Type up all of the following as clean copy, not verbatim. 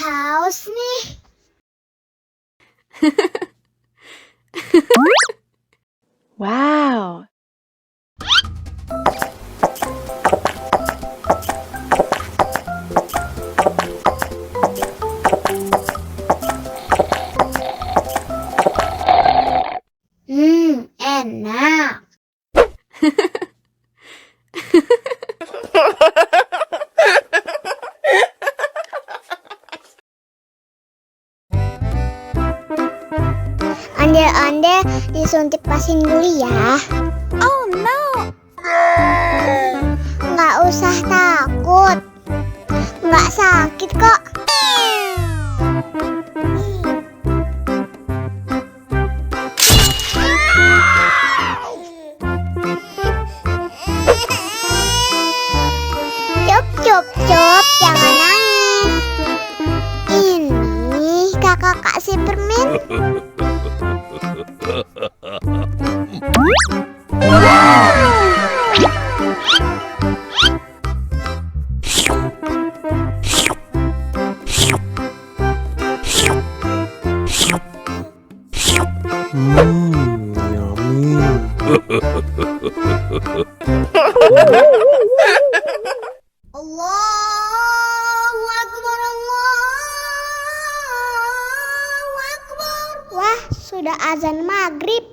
Haus nih. Wow. Enak. Ondel-ondel disuntik vaksin dulu ya. Oh no. Nggak usah takut. Nggak sakit kok. Cup, jangan nangis. Ini kakak kasih permen. Allahu Akbar, Allahu Akbar. Wah, sudah azan maghrib.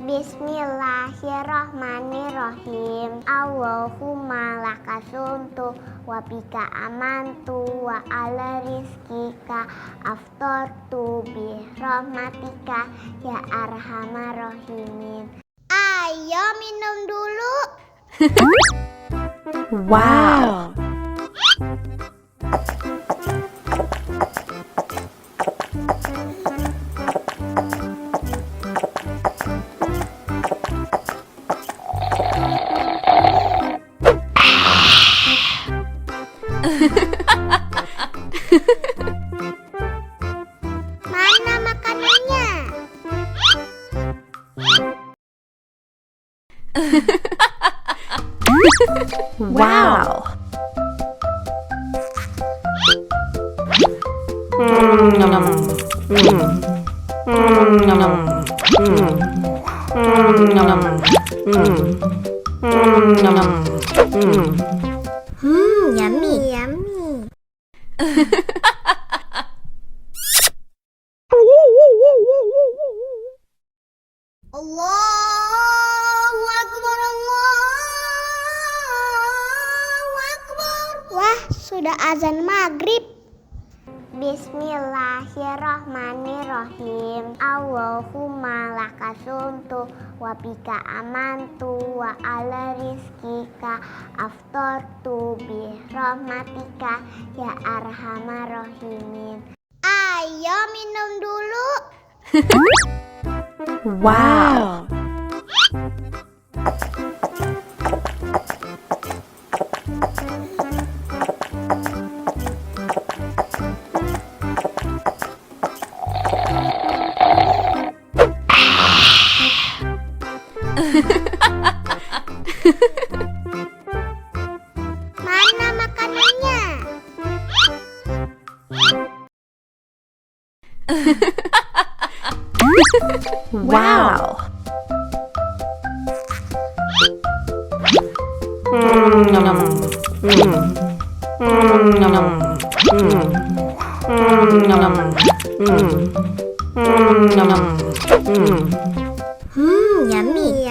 Bismillahirrahmanirrahim. Allahumma lakasumtu wa bika amantu wa ala rizkika aftortu bi rahmatika ya arhamar rahimin. Ayo minum dulu. Wow. Mana makanannya? Wow. Yummy. Allahu Akbar, Allahu Akbar. Wah, sudah azan maghrib. Bismillahirrahmanirrahim. Allahumma lakasumtu wa bika amantu wa ala rizkika aftortu bi rahmatika ya arhamar rahimin. Ayo minum dulu. Wow. Mana makanannya? Wow. Yummy.